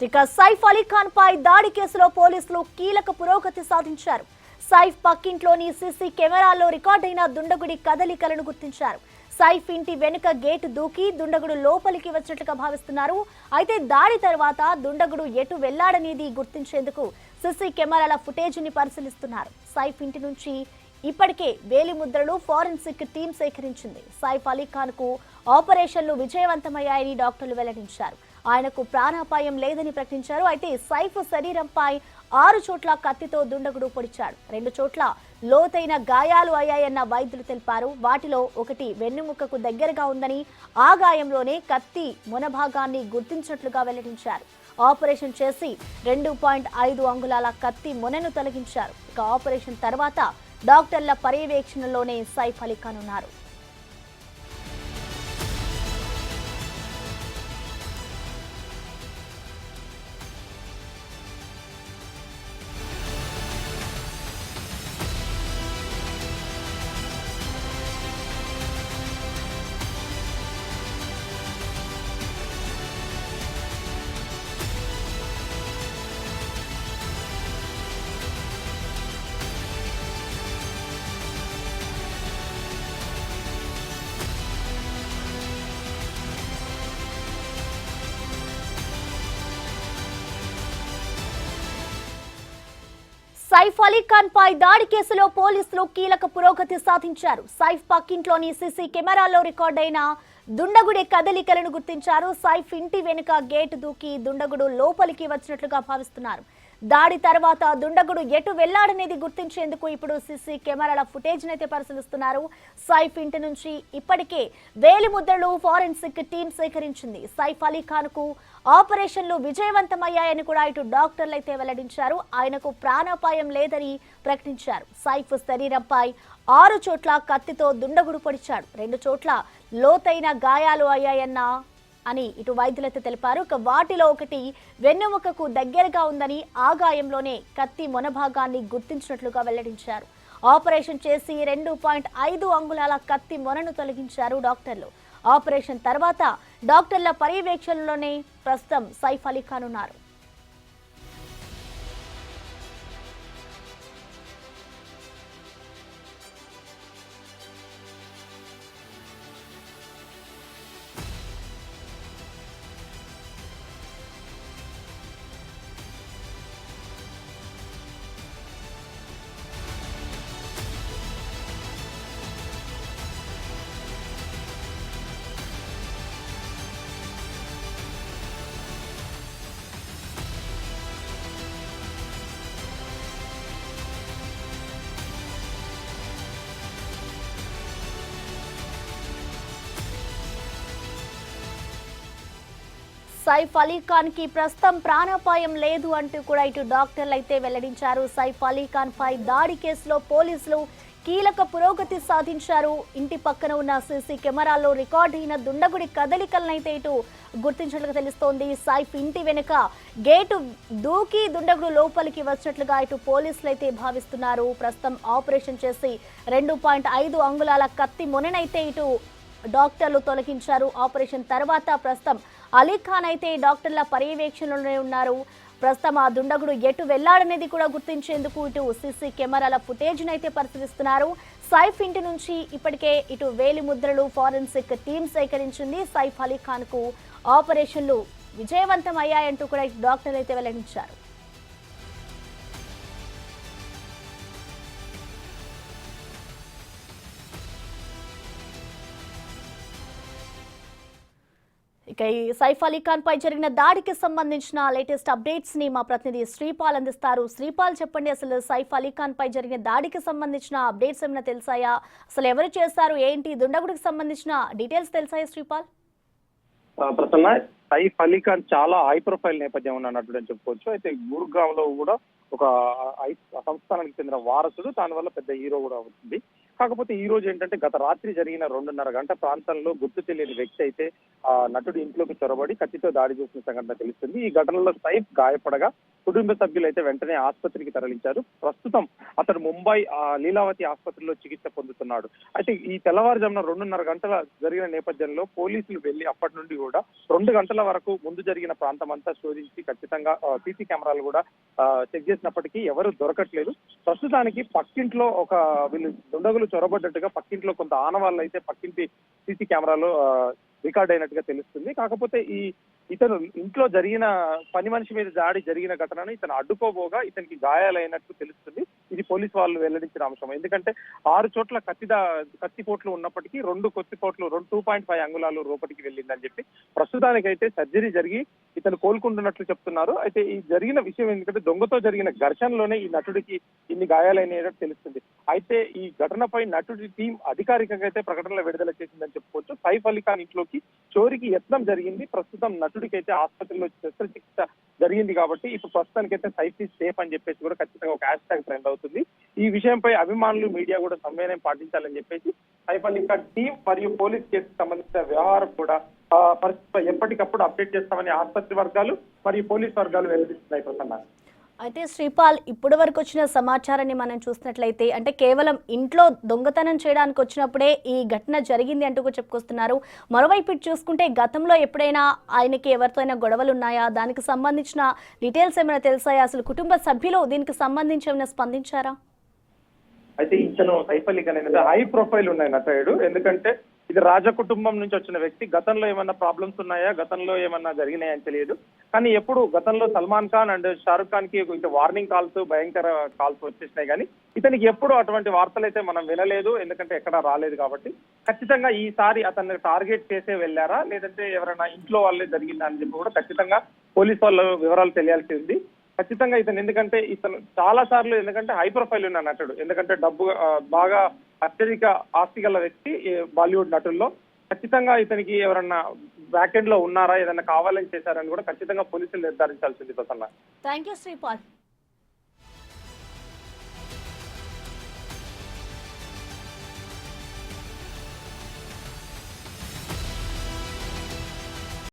ఇక సైఫ్ అలీ ఖాన్ పై దాడి కేసులో పోలీసులు కీలక పురోగతి సాధించారు. సైఫ్ పక్కింట్లోని సీసీ కెమెరాల్లో రికార్డైన దుండగుడి కదలికలను గుర్తించారు. సైఫ్ ఇంటి వెనుక గేటు దూకి దుండగుడు లోపలికి వచ్చినట్లుగా భావిస్తున్నారు. అయితే దాడి తర్వాత దుండగుడు ఎటు వెళ్లాడనేది గుర్తించేందుకు సీసీ కెమెరాల ఫుటేజ్ని పరిశీలిస్తున్నారు. సైఫ్ ఇంటి నుంచి ఇప్పటికే వేలిముద్రలు ఫోరెన్సిక్ టీం సేకరించింది. సైఫ్ అలీ ఖాన్ కు ఆపరేషన్లు విజయవంతమయ్యాయని డాక్టర్లు వెల్లడించారు. ఆయనకు ప్రాణాపాయం లేదని ప్రకటించారు. అయితే సైఫ్ శరీరంపై 6 చోట్ల కత్తితో దుండగుడు పొడిచాడు. 2 చోట్ల లోతైన గాయాలు అయ్యాయన్న వైద్యులు తెలిపారు. వాటిలో ఒకటి వెన్నుముక్కకు దగ్గరగా ఉందని, ఆ గాయంలోనే కత్తి మొనభాగాన్ని గుర్తించినట్లుగా వెల్లడించారు. ఆపరేషన్ చేసి 2.5 అంగుళాల కత్తి మొనను తొలగించారు. ఇక ఆపరేషన్ తర్వాత డాక్టర్ల పర్యవేక్షణలోనే సైఫ్ అలీ ఖాన్ ఉన్నారు. సైఫ్ అలీ ఖాన్ పై దాడి కేసులో పోలీసులు కీలక పురోగతి సాధించారు. సైఫ్ పక్కింట్లోని సీసీ కెమెరాల్లో రికార్డైన దుండగుడి కదలికలను గుర్తించారు. సైఫ్ ఇంటి వెనుక గేటు దూకి దుండగుడు లోపలికి వచ్చినట్లుగా భావిస్తున్నారు. దాడి తర్వాత దుండగుడు ఎటు వెళ్లాడనేది గుర్తించేందుకు ఇప్పుడు సీసీ కెమెరాల ఫుటేజ్ అయితే పరిశీలిస్తున్నారు. సైఫ్ ఇంటి నుంచి ఇప్పటికే వేలిముద్రలు ఫోరెన్సిక్ టీం సేకరించింది. సైఫ్ అలీ ఖాన్ కు ఆపరేషన్లు విజయవంతమయ్యాయని కూడా ఇటు డాక్టర్లు అయితే వెల్లడించారు. ఆయనకు ప్రాణాపాయం లేదని ప్రకటించారు. సైఫ్ శరీరంపై 6 చోట్ల కత్తితో దుండగుడు పొడిచాడు. 2 చోట్ల లోతైన గాయాలు అయ్యాయన్న అని ఇటు వైద్యులైతే తెలిపారు. వాటిలో ఒకటి వెన్నెముకకు దగ్గరగా ఉందని, ఆ గాయంలోనే కత్తి మొనభాగాన్ని గుర్తించినట్లుగా వెల్లడించారు. ఆపరేషన్ చేసి 2.5 అంగుళాల కత్తి మొనను తొలగించారు డాక్టర్లు. ఆపరేషన్ తర్వాత డాక్టర్ల పర్యవేక్షణలోనే ప్రస్తుతం సైఫ్ అలీ ఖాన్ ఉన్నారు. సైఫ్ అలీ ఖాన్ కి ప్రస్తుతం ప్రాణాపాయం లేదు అంటూ కూడా ఇటు డాక్టర్లు అయితే వెల్లడించారు. సైఫ్ అలీ ఖాన్ పై దాడి కేసులో పోలీసులు కీలక పురోగతి సాధించారు. ఇంటి పక్కన ఉన్న సీసీ కెమెరాల్లో రికార్డ్ అయిన దుండగుడి కదలికలనైతే ఇటు గుర్తించినట్లుగా తెలుస్తోంది. సైఫ్ ఇంటి వెనుక గేటు దూకి దుండగుడు లోపలికి వచ్చినట్లుగా ఇటు పోలీసులు అయితే భావిస్తున్నారు. ప్రస్తుతం ఆపరేషన్ చేసి 2.5 అంగుళాల కత్తి మొననైతే ఇటు డాక్టర్లు తొలగించారు. ఆపరేషన్ తర్వాత ప్రస్తుతం అలీ ఖాన్ అయితే డాక్టర్ల పర్యవేక్షణలోనే ఉన్నారు. ప్రస్తుతం ఆ దుండగుడు ఎటు వెళ్లాడనేది కూడా గుర్తించేందుకు ఇటు సీసీ కెమెరాల ఫుటేజ్ అయితే పరిశీలిస్తున్నారు. సైఫ్ ఇంటి నుంచి ఇప్పటికే ఇటు వేలిముద్రలు ఫోరెన్సిక్ టీం సేకరించింది. సైఫ్ అలీ ఖాన్ కు ఆపరేషన్లు విజయవంతం అయ్యాయంటూ కూడా డాక్టర్లు అయితే వెల్లడించారు. ఇక ఈ సైఫ్ అలీ ఖాన్ పై జరిగిన దాడికి సంబంధించిన లేటెస్ట్ అప్డేట్స్ ని మా ప్రతినిధి శ్రీపాల్ అందిస్తారు. శ్రీపాల్, చెప్పండి, అసలు సైఫ్ అలీ ఖాన్ పై జరిగిన దాడికి సంబంధించిన అప్డేట్స్ ఏమైనా తెలుసాయా? అసలు ఎవరు చేశారు, ఏంటి, దుండగుడికి సంబంధించిన డీటెయిల్స్ తెలుసాయా శ్రీపాల్? ప్రసన్న, సైఫ్ అలీ ఖాన్ చాలా హై ప్రొఫైల్ నేపథ్యం ఉన్నట్టు చెప్పుకోవచ్చు. అయితే గురుగావ్ లో కూడా ఒక సంస్థానానికి చెందిన వారసుడు, దానివల్ల పెద్ద హీరో కూడా అవుతుంది. కాకపోతే ఈ రోజు ఏంటంటే గత రాత్రి జరిగిన 2:30 గంట ప్రాంతంలో గుర్తు తెలియని వ్యక్తి అయితే ఆ నటుడి ఇంట్లోకి చొరబడి కత్తితో దాడి చేసిన సంఘటన తెలుస్తుంది. ఈ ఘటనలో సైఫ్ గాయపడగా కుటుంబ సభ్యులు అయితే వెంటనే ఆసుపత్రికి తరలించారు. ప్రస్తుతం అతడు ముంబై లీలావతి ఆసుపత్రిలో చికిత్స పొందుతున్నాడు. అయితే ఈ తెల్లవారుజామున 2:30 గంటల జరిగిన నేపథ్యంలో పోలీసులు వెళ్లి అప్పటి నుండి కూడా 2 గంటల వరకు ముందు జరిగిన ప్రాంతం అంతా శోధించి ఖచ్చితంగా సీసీ కెమెరాలు కూడా చెక్ చేసినప్పటికీ ఎవరు దొరకట్లేదు. ప్రస్తుతానికి పక్కింట్లో వీళ్ళు దుండగులు చొరబడ్డట్టుగా పక్కింట్లో కొంత ఆనవాళ్ళు అయితే పక్కింటి సీసీ కెమెరాలో రికార్డ్ అయినట్టుగా తెలుస్తుంది. కాకపోతే ఇతను ఇంట్లో జరిగిన పని మనిషి మీద దాడి జరిగిన ఘటనను ఇతను అడ్డుకోబోగా ఇతనికి గాయాలైనట్టు తెలుస్తుంది. ఇది పోలీసు వాళ్ళు వెల్లడించిన అంశం. ఎందుకంటే 6 చోట్ల కత్తిపోట్లు ఉన్నప్పటికీ 2 కత్తిపోట్లు 2.5 అంగుళాలు లోపలికి వెళ్ళిందని చెప్పి ప్రస్తుతానికైతే సర్జరీ జరిగి ఇతను కోలుకుంటున్నట్లు చెప్తున్నారు. అయితే ఈ జరిగిన విషయం ఎందుకంటే దొంగతో జరిగిన ఘర్షణలోనే ఈ నటుడికి ఇన్ని గాయాలైనట్టు తెలుస్తుంది. అయితే ఈ ఘటనపై నటుడి టీం అధికారికంగా అయితే ప్రకటనలో విడుదల చేసిందని చెప్పుకోవచ్చు. సైఫ్ అలీ ఖాన్ ఇంట్లోకి చోరీకి యత్నం జరిగింది. ప్రస్తుతం నటుడికి అయితే ఆసుపత్రిలో శస్త్రచికిత్స జరిగింది కాబట్టి ఇప్పుడు ప్రస్తుతానికైతే సైఫ్ ఈజ్ సేఫ్ అని చెప్పేసి కూడా ఖచ్చితంగా ఒక హ్యాష్ ట్యాగ్ ట్రెండ్ అవుతుంది. ఈ విషయంపై అభిమానులు మీడియా కూడా సమన్వయం పాటించాలని చెప్పేసి సైఫ్ అలీ ఖాన్ టీం మరియు పోలీస్ కేసుకు సంబంధించిన వ్యవహారం కూడా ఎప్పటికప్పుడు అప్డేట్ చేస్తామని ఆసుపత్రి వర్గాలు మరియు పోలీస్ వర్గాలు వెల్లడిస్తున్నాయి. ప్రసన్న అయితే శ్రీపాల్, ఇప్పటి వరకు వచ్చిన సమాచారాన్ని మనం చూసినట్లయితే అంటే కేవలం ఇంట్లో దొంగతనం చేయడానికి వచ్చినప్పుడే ఈ ఘటన జరిగింది అంటూ చెప్పుకొస్తున్నారు. మరోవైపు ఇటు చూసుకుంటే గతంలో ఎప్పుడైనా ఆయనకి ఎవరితో అయినా గొడవలు ఉన్నాయా, దానికి సంబంధించిన డీటెయిల్స్ ఏమైనా తెలుసాయా, అసలు కుటుంబ సభ్యులు దీనికి సంబంధించి ఏమైనా స్పందించారా? అయితే ఇతను సైఫ్ అలీ ఖాన్ ఏంటంటే హై ప్రొఫైల్ ఉన్నాయి నటుడు. ఎందుకంటే ఇది రాజ కుటుంబం నుంచి వచ్చిన వ్యక్తి. గతంలో ఏమన్నా ప్రాబ్లమ్స్ ఉన్నాయా, గతంలో ఏమన్నా జరిగినాయని తెలియదు. కానీ ఎప్పుడు గతంలో సల్మాన్ ఖాన్ అండ్ షారుఖ్ ఖాన్ కి వార్నింగ్ కాల్స్, భయంకర కాల్స్ వచ్చేసినాయి. కానీ ఇతనికి ఎప్పుడు అటువంటి వార్తలు అయితే మనం వినలేదు. ఎందుకంటే ఎక్కడా రాలేదు కాబట్టి ఖచ్చితంగా ఈసారి అతన్ని టార్గెట్ చేసే వెళ్ళారా లేదంటే ఎవరైనా ఇంట్లో వాళ్ళే జరిగిందా అని చెప్పి కూడా ఖచ్చితంగా పోలీస్ వాళ్ళ వివరాలు తెలియాల్సి ఉంది. ఖచ్చితంగా ఎందుకంటే ఇతను చాలా సార్లు ఎందుకంటే హై ప్రొఫైల్ ఉన్న నటుడు. ఎందుకంటే డబ్బు బాగా అత్యధిక ఆస్తి గల వ్యక్తి బాలీవుడ్ నటుల్లో. ఖచ్చితంగా ఇతనికి ఎవరన్నా బ్యాక్ ఎండ్ లో ఉన్నారా, ఏదన్నా కావాలని చేశారని కూడా ఖచ్చితంగా పోలీసులు నిర్ధారించాల్సింది. ప్రసన్న. Thank you Sripal.